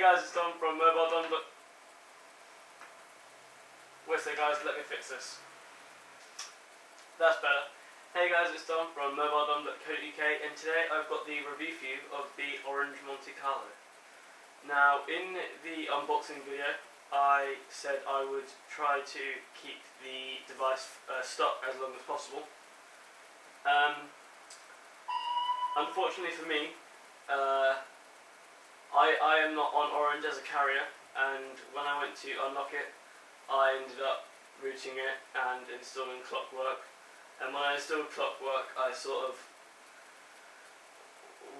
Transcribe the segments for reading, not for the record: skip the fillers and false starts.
guys, it's Tom from mobile.com. Wait a second guys, let me fix this. That's better. Hey guys, it's Tom from mobile.co.uk, and today I've got the review for you of the Orange Monte Carlo. Now, in the unboxing video, I said I would try to keep the device stock as long as possible. Unfortunately for me, I am not on Orange as a carrier, and when I went to unlock it, I ended up routing it and installing Clockwork. And when I installed Clockwork, I sort of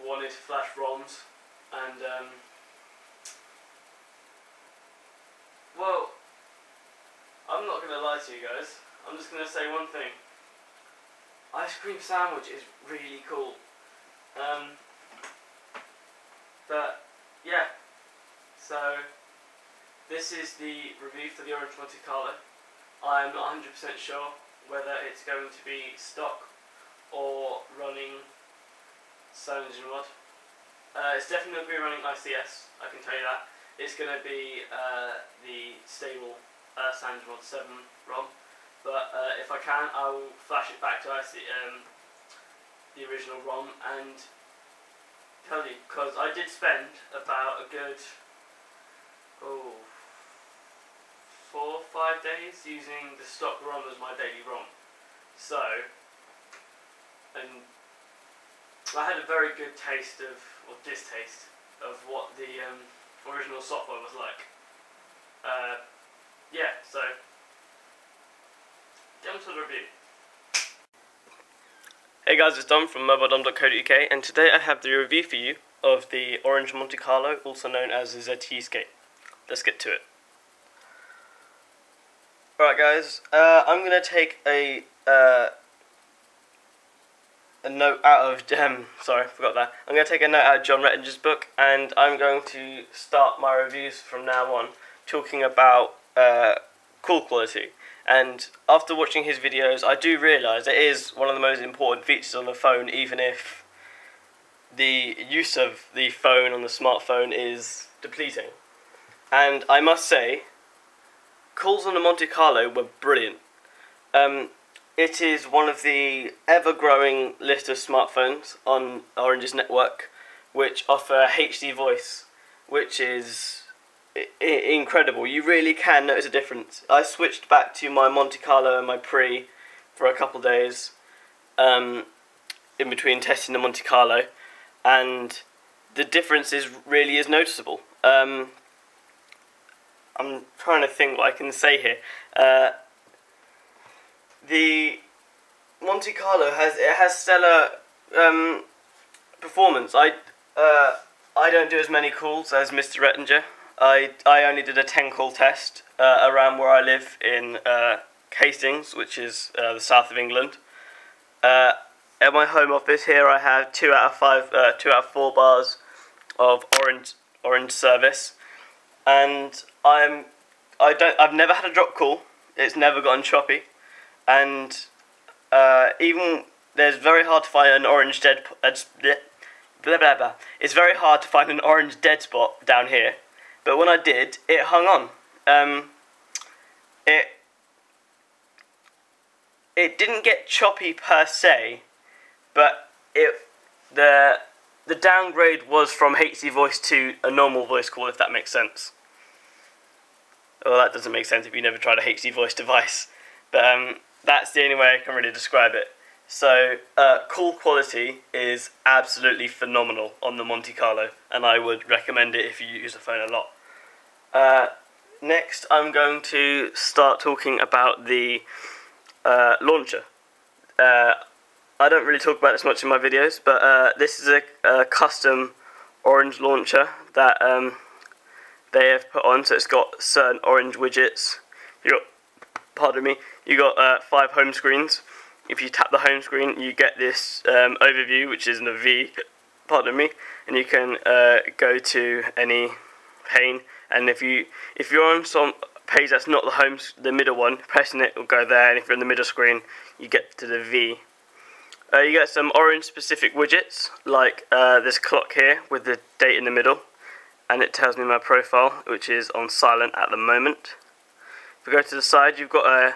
wanted to flash ROMs, and well, I'm not going to lie to you guys. I'm just going to say one thing. Ice cream sandwich is really cool. But yeah, so this is the review for the Orange Monte Carlo. I'm not 100% sure whether it's going to be stock or running CyanogenMod. It's definitely going to be running ICS, I can tell you that. It's going to be the stable CyanogenMod 7 ROM, but if I can, I will flash it back to the original ROM and tell you, because I did spend about a good 4 or 5 days using the stock ROM as my daily ROM. So, and I had a very good taste of, or distaste of what the original software was like. Yeah, so get on to the review. Hey guys, it's Dom from mobile.com.co.uk, and today I have the review for you of the Orange Monte Carlo, also known as the ZTE Skate. Let's get to it. Alright guys, I'm going to take a note out of, sorry, forgot that. I'm going to take a note out of John Rettinger's book, and I'm going to start my reviews from now on talking about call quality. And after watching his videos, I do realise it is one of the most important features on the phone, even if the use of the phone on the smartphone is depleting. And I must say, calls on the Monte Carlo were brilliant. It is one of the ever-growing list of smartphones on Orange's network which offer HD voice, which is incredible. You really can notice a difference. I switched back to my Monte Carlo and my Pre for a couple of days in between testing the Monte Carlo, and the difference really is noticeable. I'm trying to think what I can say here. The Monte Carlo has stellar performance. I don't do as many calls as Mr. Rettinger. I only did a 10 call test around where I live in Hastings, which is the south of England. At my home office here, I have 2 out of 4 bars of Orange service, and I've never had a drop call. It's never gotten choppy, and even there's very hard to find an Orange dead. It's very hard to find an Orange dead spot down here. But when I did, it hung on. It didn't get choppy per se, but the downgrade was from HD voice to a normal voice call, if that makes sense. Well, that doesn't make sense if you never tried a HD voice device, but that's the only way I can really describe it. So, call quality is absolutely phenomenal on the Monte Carlo, and I would recommend it if you use the phone a lot. Next, I'm going to start talking about the launcher. I don't really talk about this much in my videos, but this is a custom Orange launcher that they have put on, so it's got certain Orange widgets. You got 5 home screens. If you tap the home screen, you get this overview, which is in a V, and you can go to any pane. And if you're on some page that's not the middle one, pressing it will go there. And if you're in the middle screen, you get to the V. You get some Orange specific widgets, like this clock here with the date in the middle, and it tells me my profile, which is on silent at the moment. If we go to the side, you've got a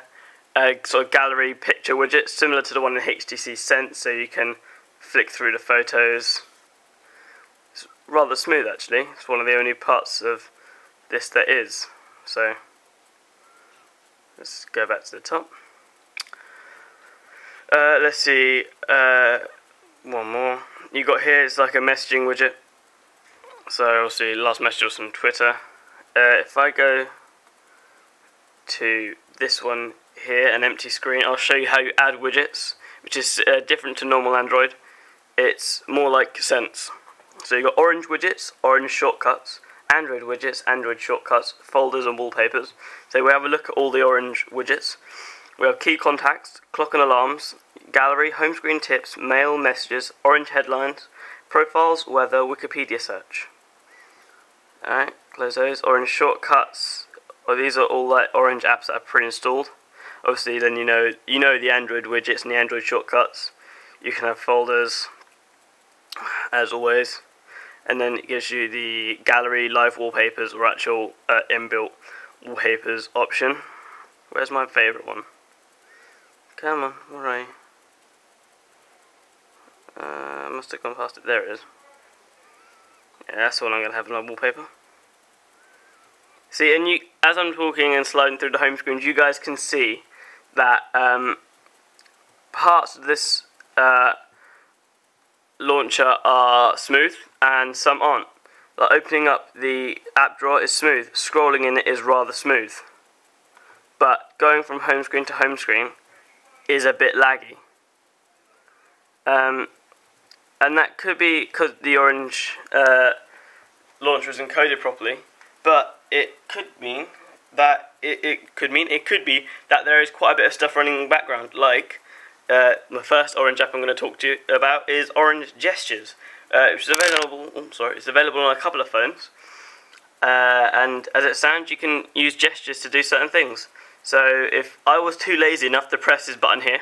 sort of gallery picture widget similar to the one in HTC Sense, so you can flick through the photos. It's rather smooth actually. It's one of the only parts of this that is. So let's go back to the top. Let's see, one more. You got here, it's like a messaging widget. So obviously last message was from Twitter. If I go to this one here, an empty screen, I'll show you how you add widgets, which is different to normal Android. It's more like Sense. So you've got Orange widgets, Orange shortcuts, Android widgets, Android shortcuts, folders and wallpapers. So we have a look at all the Orange widgets. We have key contacts, clock and alarms, gallery, home screen tips, mail, messages, Orange headlines, profiles, weather, Wikipedia search. Alright, close those. Orange shortcuts. Well, these are all like Orange apps that are pre-installed. Obviously, then you know the Android widgets and the Android shortcuts. You can have folders, as always, and then it gives you the gallery, live wallpapers, or actual inbuilt wallpapers option. Where's my favourite one? Come on, where are you? I must have gone past it. There it is. Yeah, that's the one I'm going to have in my wallpaper. See, and as I'm talking and sliding through the home screen, you guys can see that parts of this launcher are smooth and some aren't. Like opening up the app drawer is smooth, scrolling in it is rather smooth. But going from home screen to home screen is a bit laggy. And that could be because the Orange launcher is encoded properly, but it could mean that it could be that there is quite a bit of stuff running in the background. Like the first Orange app I'm going to talk to you about is Orange Gestures, which is available. It's available on a couple of phones, and as it sounds, you can use gestures to do certain things. So if I was too lazy enough to press this button here,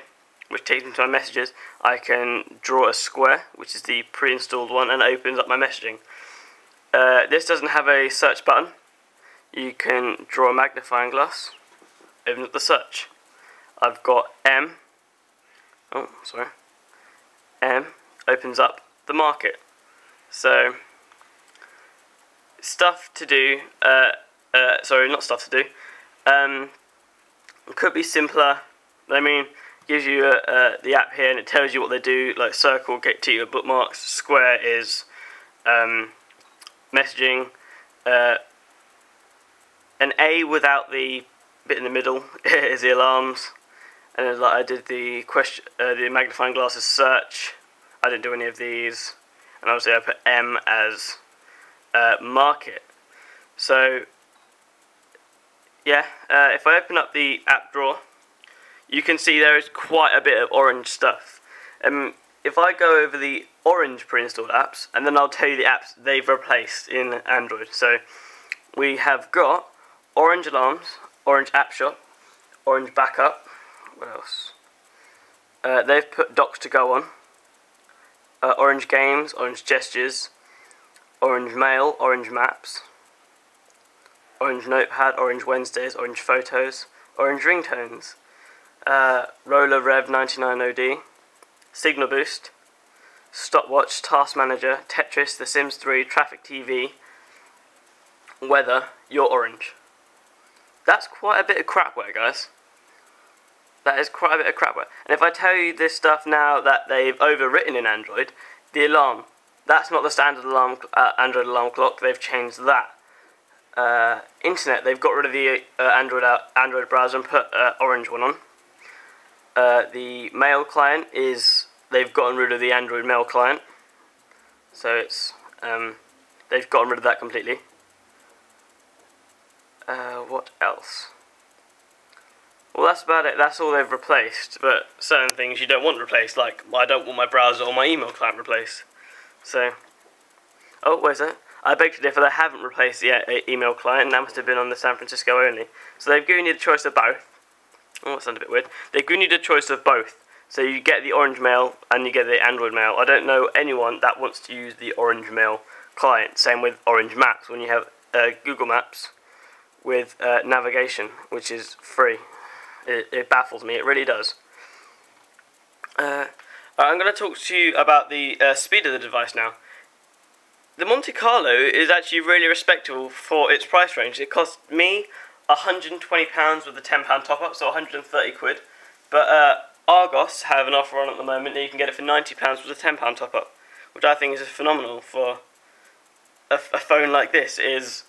which takes me to my messages, I can draw a square, which is the pre-installed one, and it opens up my messaging. This doesn't have a search button. You can draw a magnifying glass, open up the search. I've got M opens up the market. So stuff to do, not stuff to do, it could be simpler. I mean, it gives you the app here and it tells you what they do, like circle, get to your bookmarks, square is messaging, an A without the bit in the middle is the alarms, and then, like I did the magnifying glass is search. I didn't do any of these, and obviously I put M as market. So yeah, if I open up the app drawer, you can see there is quite a bit of Orange stuff. If I go over the Orange pre-installed apps, and then I'll tell you the apps they've replaced in Android. So we have got Orange Alarms, Orange App Shop, Orange Backup. What else? They've put Docs to go on. Orange Games, Orange Gestures, Orange Mail, Orange Maps, Orange Notepad, Orange Wednesdays, Orange Photos, Orange Ringtones, Roller Rev 99OD, Signal Boost, Stopwatch, Task Manager, Tetris, The Sims 3, Traffic TV, Weather, Your Orange. That's quite a bit of crapware, guys. That is quite a bit of crapware. And if I tell you this stuff now that they've overwritten in Android, the alarm, that's not the standard alarm, Android alarm clock, they've changed that. Internet, they've got rid of the Android browser and put Orange one on. The mail client is, they've gotten rid of the Android mail client. So it's, they've gotten rid of that completely. What else? Well, that's about it. That's all they've replaced. But certain things you don't want replaced, like I don't want my browser or my email client replaced. So, oh, where's that? I beg to differ. They haven't replaced the email client, and that must have been on the San Francisco only. So they've given you the choice of both. Oh, that sounds a bit weird. They've given you the choice of both. So you get the Orange Mail and you get the Android Mail. I don't know anyone that wants to use the Orange Mail client. Same with Orange Maps, when you have Google Maps with navigation, which is free. It baffles me, it really does. I'm going to talk to you about the speed of the device now. The Monte Carlo is actually really respectable for its price range. It cost me £120 with a £10 top up, so 130 quid. But Argos have an offer on at the moment, and you can get it for £90 with a £10 top up, which I think is phenomenal for a phone like this. It is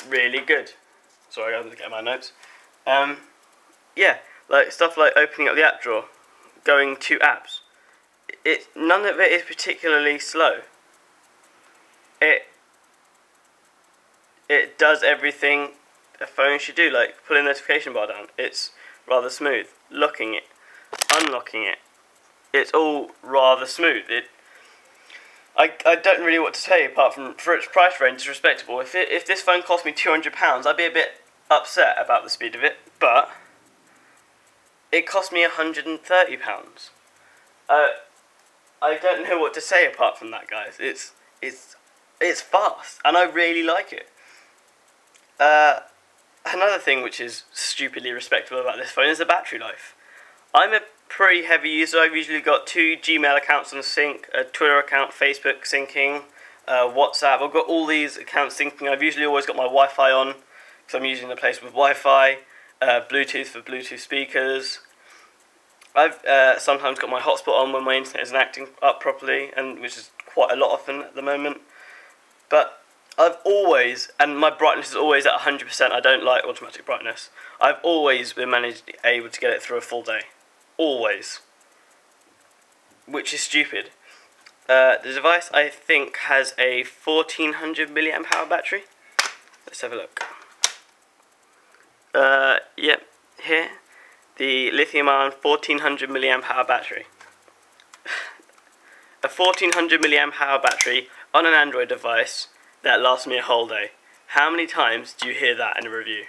really good. Sorry, I'm getting my notes. Yeah, like stuff like opening up the app drawer, going to apps. None of it is particularly slow. It does everything a phone should do, like pulling the notification bar down. It's rather smooth. Locking it, unlocking it, it's all rather smooth. I don't really know what to say apart from for its price range is respectable. If this phone cost me £200, I'd be a bit upset about the speed of it, but it cost me £130. I don't know what to say apart from that, guys. It's fast, and I really like it. Another thing which is stupidly respectable about this phone is the battery life. I'm a pretty heavy user. I've usually got 2 Gmail accounts on sync, a Twitter account, Facebook syncing, WhatsApp. I've got all these accounts syncing. I've usually always got my Wi-Fi on, because I'm using the place with Wi-Fi, Bluetooth for Bluetooth speakers. I've sometimes got my hotspot on when my internet isn't acting up properly, and which is quite a lot often at the moment. But I've always, and my brightness is always at 100%, I don't like automatic brightness. I've always been able to get it through a full day. Always. Which is stupid. The device, I think, has a 1400 milliamp hour battery. Let's have a look. Yep, here. The lithium-ion 1400 milliamp hour battery. A 1400 milliamp hour battery on an Android device that lasts me a whole day. How many times do you hear that in a review?